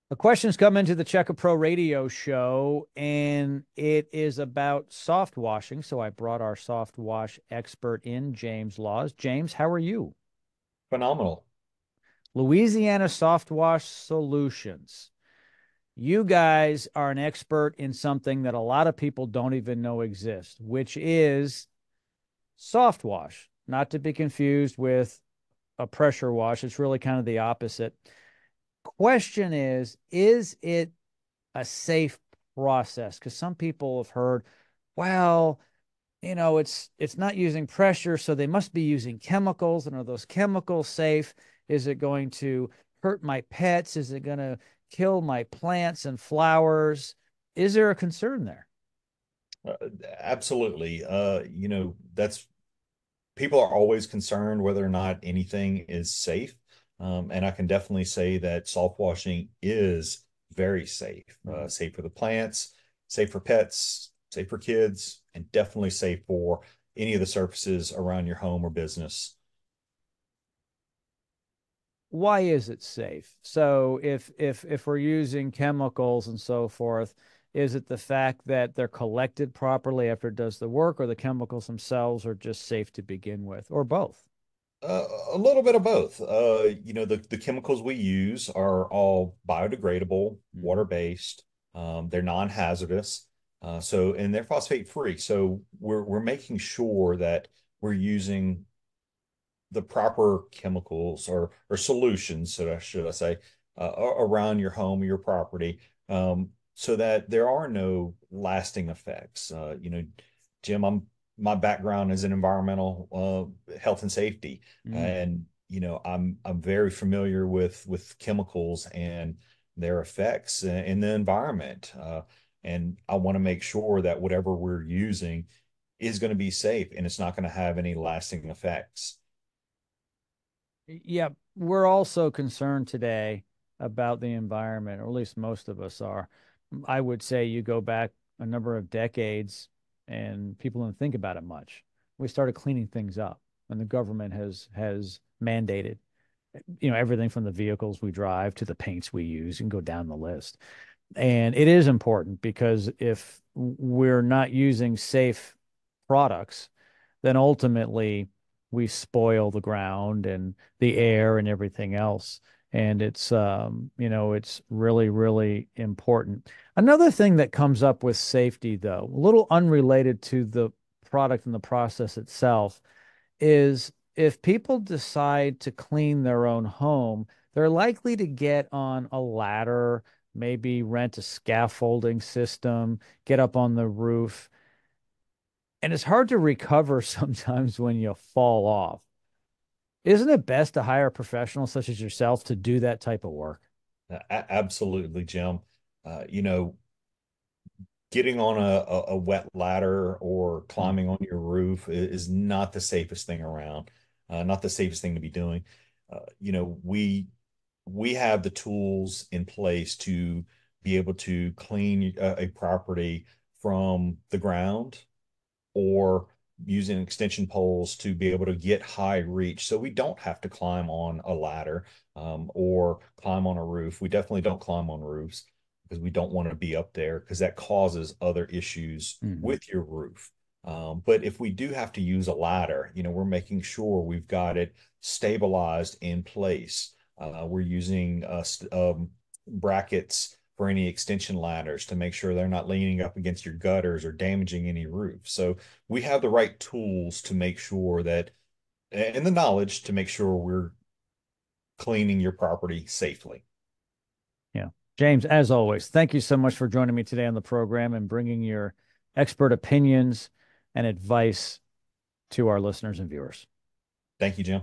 A question's come into the Check a Pro radio show, and it is about soft washing. So I brought our soft wash expert in, James Laws. James, how are you? Phenomenal. Louisiana Softwash Solutions. You guys are an expert in something that a lot of people don't even know exists, which is soft wash, not to be confused with a pressure wash. It's really kind of the opposite. Question is it a safe process? Because some people have heard, well, it's not using pressure, so they must be using chemicals. And are those chemicals safe? Is it going to hurt my pets? Is it going to kill my plants and flowers? Is there a concern there? Uh, Absolutely. That's people are always concerned whether or not anything is safe. And I can definitely say that soft washing is very safe. Mhm. Safe for the plants, safe for pets, safe for kids, and definitely safe for any of the surfaces around your home or business. Why is it safe? So if we're using chemicals and so forth, is it the fact that they're collected properly after it does the work, or the chemicals themselves are just safe to begin with, or both? A little bit of both. The chemicals we use are all biodegradable, Mhm. water-based. They're non-hazardous. And they're phosphate free. So we're making sure that we're using the proper chemicals or solutions, should I say, around your home or your property, so that there are no lasting effects. Jim, my background is in environmental health and safety, Mm. and I'm very familiar with chemicals and their effects in the environment. And I want to make sure that whatever we're using is going to be safe and it's not going to have any lasting effects. Yeah, we're also concerned today about the environment, or at least most of us are. I would say you go back a number of decades and people don't think about it much. We started cleaning things up, and the government has mandated, everything from the vehicles we drive to the paints we use and go down the list. And it is important because if we're not using safe products, then ultimately we spoil the ground and the air and everything else. And it's really, really important. Another thing that comes up with safety, though, a little unrelated to the product and the process itself, is if people decide to clean their own home, they're likely to get on a ladder, maybe rent a scaffolding system, get up on the roof. And it's hard to recover sometimes when you fall off. Isn't it best to hire a professional such as yourself to do that type of work? Absolutely, Jim. You know, getting on a wet ladder or Hmm. climbing on your roof is not the safest thing around, not the safest thing to be doing. We have the tools in place to be able to clean a property from the ground or using extension poles to be able to get high reach. So we don't have to climb on a ladder or climb on a roof. We definitely don't climb on roofs because we don't want to be up there because that causes other issues Hmm. with your roof. But if we do have to use a ladder, we're making sure we've got it stabilized in place. We're using brackets for any extension ladders to make sure they're not leaning up against your gutters or damaging any roof. So we have the right tools to make sure that, and the knowledge to make sure we're cleaning your property safely. Yeah. James, as always, thank you so much for joining me today on the program and bringing your expert opinions and advice to our listeners and viewers. Thank you, Jim.